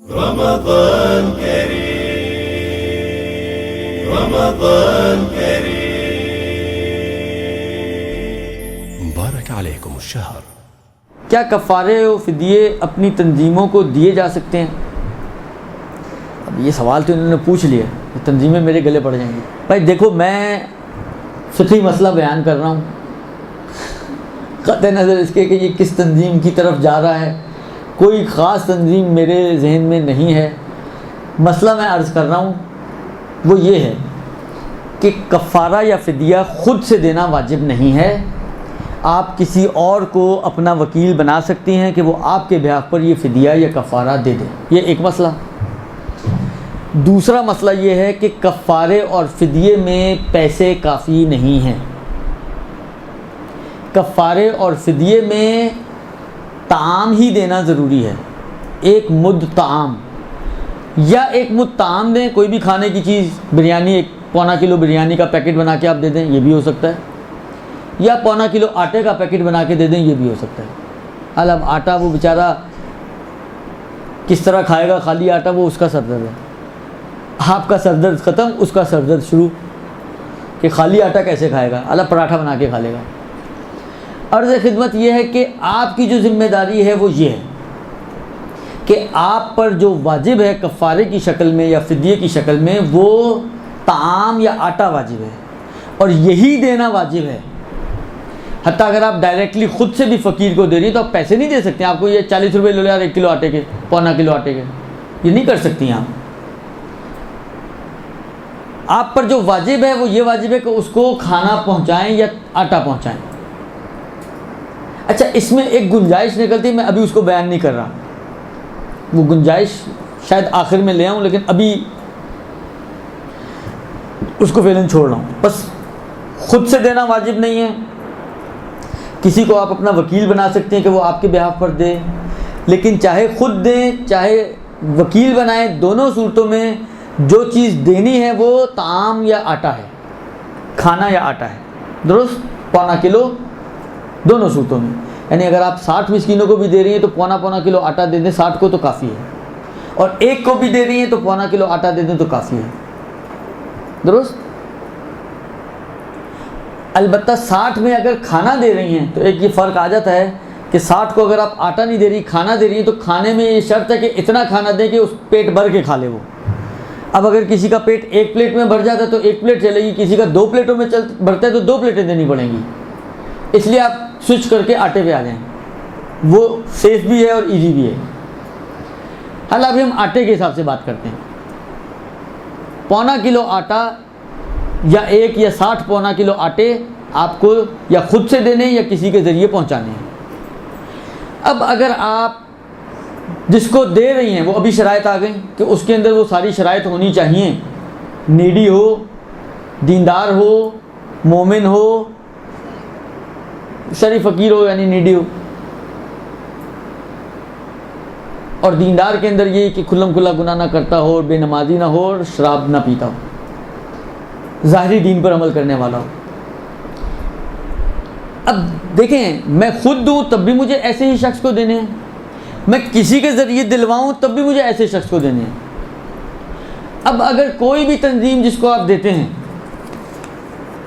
رمضان كريم رمضان كريم مبارك عليكم الشهر. کیا کفارے و فدیے اپنی تنظیموں کو دیے جا سکتے ہیں؟ اب یہ سوال تو انہوں نے پوچھ لیا کہ تنظیمیں میرے گلے پڑ جائیں گی. بھائی دیکھو، میں فقہی مسئلہ بیان کر رہا ہوں قطع نظر اس کے کہ یہ کس تنظیم کی طرف جا رہا ہے. کوئی خاص تنظیم میرے ذہن میں نہیں ہے. مسئلہ میں عرض کر رہا ہوں وہ یہ ہے کہ کفارہ یا فدیہ خود سے دینا واجب نہیں ہے. آپ کسی اور کو اپنا وکیل بنا سکتے ہیں کہ وہ آپ کے بہاف پر یہ فدیہ یا کفارہ دے دے. یہ ایک مسئلہ. دوسرا مسئلہ یہ ہے کہ کفارے اور فدیے میں پیسے کافی نہیں ہیں. کفارے اور فدیے میں طعام ہی دینا ضروری ہے. ایک مد طعام یا ایک مد طعام دیں، کوئی بھی کھانے کی چیز، بریانی، 1.25 کلو بریانی کا پیکٹ بنا کے آپ دے دیں، یہ بھی ہو سکتا ہے. یا 1.25 کلو آٹے کا پیکٹ بنا کے دے دیں، یہ بھی ہو سکتا ہے. اب آٹا وہ بیچارہ کس طرح کھائے گا خالی آٹا، وہ اس کا سردرد ہے. آپ کا سردرد ختم، اس کا سردرد شروع کہ خالی آٹا کیسے کھائے گا، پراٹھا بنا کے کھا لے گا. عرض خدمت یہ ہے کہ آپ کی جو ذمہ داری ہے وہ یہ ہے کہ آپ پر جو واجب ہے کفارے کی شکل میں یا فدیے کی شکل میں، وہ طعام یا آٹا واجب ہے اور یہی دینا واجب ہے. حتیٰ اگر آپ ڈائریکٹلی خود سے بھی فقیر کو دے رہی ہیں تو آپ پیسے نہیں دے سکتے. آپ کو یہ 40 روپے لے لو یار 1 کلو آٹے کے، 1.25 کلو آٹے کے، یہ نہیں کر سکتی آپ. آپ پر جو واجب ہے وہ یہ واجب ہے کہ اس کو کھانا پہنچائیں یا آٹا پہنچائیں. اچھا، اس میں ایک گنجائش نکلتی ہے، میں ابھی اس کو بیان نہیں کر رہا. وہ گنجائش شاید آخر میں لے آؤں، لیکن ابھی اس کو فعلاً چھوڑ رہا ہوں. بس خود سے دینا واجب نہیں ہے. کسی کو آپ اپنا وکیل بنا سکتے ہیں کہ وہ آپ کے بہاف پر دے، لیکن چاہے خود دیں چاہے وکیل بنائیں، دونوں صورتوں میں جو چیز دینی ہے وہ طعام یا آٹا ہے، کھانا یا آٹا ہے. درست؟ 1.25 کلو دونوں صورتوں میں. یعنی اگر آپ 60 مسکینوں کو بھی دے رہی ہیں تو 1.25 کلو آٹا دے دیں، 60 کو تو کافی ہے. اور ایک کو بھی دے رہی ہیں تو 1.25 کلو آٹا دے دیں تو کافی ہے. درست؟ البتہ 60 میں اگر کھانا دے رہی ہیں تو ایک یہ فرق آ جاتا ہے کہ 60 کو اگر آپ آٹا نہیں دے رہی، کھانا دے رہی ہیں، تو کھانے میں یہ شرط ہے کہ اتنا کھانا دیں کہ اس پیٹ بھر کے کھا لے وہ. اب اگر کسی کا پیٹ 1 پلیٹ میں بھر جاتا ہے تو 1 پلیٹ چلے گی، کسی کا 2 پلیٹوں میں بھرتا ہے تو 2 پلیٹیں دینی پڑیں گی. اس لیے آپ سوئچ کر کے آٹے پہ آ جائیں، وہ سیف بھی ہے اور ایزی بھی ہے. حال ابھی ہم آٹے کے حساب سے بات کرتے ہیں. 1.25 کلو آٹا یا 1 یا 60 1.25 کلو آٹے آپ کو یا خود سے دینے یا کسی کے ذریعے پہنچانے ہیں. اب اگر آپ جس کو دے رہی ہیں وہ ابھی شرائط آ گئی کہ اس کے اندر وہ ساری شرائط ہونی چاہیے، نیڈی ہو، دیندار ہو، مومن ہو، شریف فقیر ہو یعنی نیڈی ہو. اور دیندار کے اندر یہ کہ کھلم کھلا گناہ نہ کرتا ہو، بے نمازی نہ ہو اور شراب نہ پیتا ہو، ظاہری دین پر عمل کرنے والا ہو. اب دیکھیں، میں خود دوں تب بھی مجھے ایسے ہی شخص کو دینے ہیں، میں کسی کے ذریعے دلواؤں تب بھی مجھے ایسے شخص کو دینے ہیں. اب اگر کوئی بھی تنظیم جس کو آپ دیتے ہیں،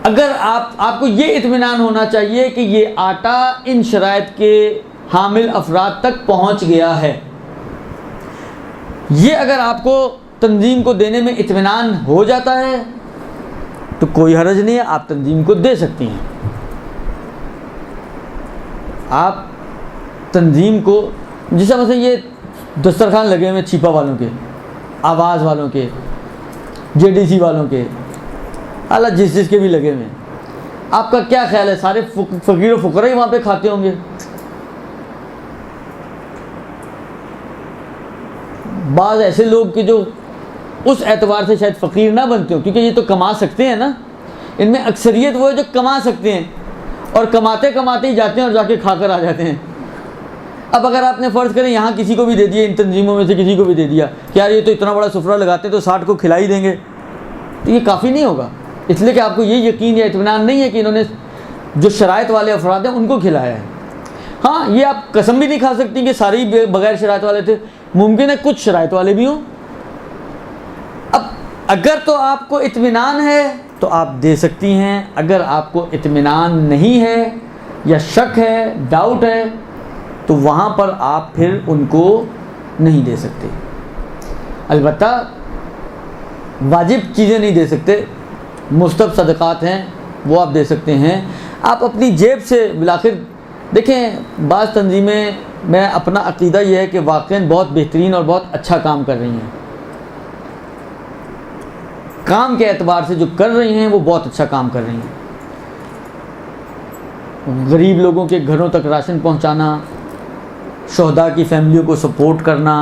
اگر آپ کو یہ اطمینان ہونا چاہیے کہ یہ آٹا ان شرائط کے حامل افراد تک پہنچ گیا ہے، یہ اگر آپ کو تنظیم کو دینے میں اطمینان ہو جاتا ہے تو کوئی حرج نہیں ہے، آپ تنظیم کو دے سکتی ہیں. آپ تنظیم کو، جیسا مثلا یہ دسترخوان لگے ہوئے چھیپا والوں کے، آواز والوں کے، JDC والوں کے، اللہ جس کے بھی لگے ہوئے ہیں، آپ کا کیا خیال ہے سارے فقیر و فقراء ہی وہاں پہ کھاتے ہوں گے؟ بعض ایسے لوگ کہ جو اس اعتبار سے شاید فقیر نہ بنتے ہوں، کیونکہ یہ تو کما سکتے ہیں نا. ان میں اکثریت وہ ہے جو کما سکتے ہیں اور کماتے کماتے ہی جاتے ہیں اور جا کے کھا کر آ جاتے ہیں. اب اگر آپ نے فرض کریں یہاں کسی کو بھی دے دیا، ان تنظیموں میں سے کسی کو بھی دے دیا کہ یار یہ تو اتنا بڑا سفرہ لگاتے ہیں تو 60 کو کھلا ہی دیں گے، تو یہ کافی نہیں ہوگا. اس لیے کہ آپ کو یہ یقین یا اطمینان نہیں ہے کہ انہوں نے جو شرائط والے افراد ہیں ان کو کھلایا ہے. ہاں، یہ آپ قسم بھی نہیں کھا سکتی کہ سارے ہی بغیر شرائط والے تھے. ممکن ہے کچھ شرائط والے بھی ہوں. اب اگر تو آپ کو اطمینان ہے تو آپ دے سکتی ہیں، اگر آپ کو اطمینان نہیں ہے یا شک ہے، ڈاؤٹ ہے، تو وہاں پر آپ پھر ان کو نہیں دے سکتے. البتہ واجب چیزیں نہیں دے سکتے، مستحب صدقات ہیں وہ آپ دے سکتے ہیں. آپ اپنی جیب سے بالآخر دیکھیں، بعض تنظیمیں، میں اپنا عقیدہ یہ ہے کہ واقعاً بہت بہترین اور بہت اچھا کام کر رہی ہیں. کام کے اعتبار سے جو کر رہی ہیں وہ بہت اچھا کام کر رہی ہیں. غریب لوگوں کے گھروں تک راشن پہنچانا، شہداء کی فیملیوں کو سپورٹ کرنا،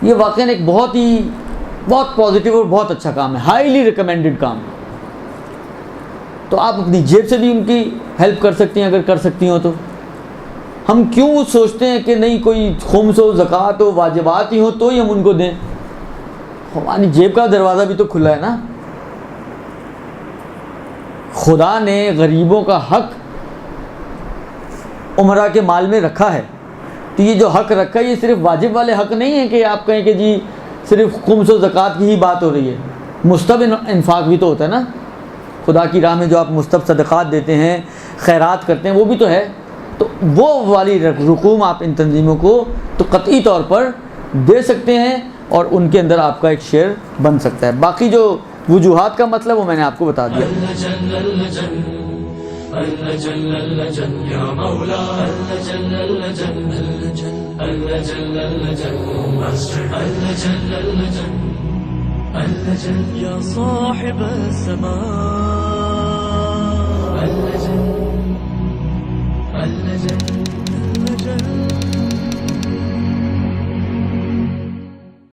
یہ واقعاً ایک بہت پازیٹیو اور بہت اچھا کام ہے، ہائیلی ریکمینڈڈ کام. تو آپ اپنی جیب سے بھی ان کی ہیلپ کر سکتی ہیں اگر کر سکتی ہوں تو. ہم کیوں سوچتے ہیں کہ نہیں کوئی خمس ہو، زکوٰۃ ہو، واجبات ہی ہو تو ہی ہم ان کو دیں؟ ہماری جیب کا دروازہ بھی تو کھلا ہے نا. خدا نے غریبوں کا حق عمرہ کے مال میں رکھا ہے، تو یہ جو حق رکھا ہے یہ صرف واجب والے حق نہیں ہے کہ آپ کہیں کہ جی صرف خمس و زکوٰۃ کی ہی بات ہو رہی ہے. مستحب انفاق بھی تو ہوتا ہے نا، خدا کی راہ میں جو آپ مستحب صدقات دیتے ہیں، خیرات کرتے ہیں، وہ بھی تو ہے. تو وہ والی رقوم آپ ان تنظیموں کو تو قطعی طور پر دے سکتے ہیں اور ان کے اندر آپ کا ایک شیئر بن سکتا ہے. باقی جو وجوہات کا مطلب وہ میں نے آپ کو بتا دیا. يا صاحب السماء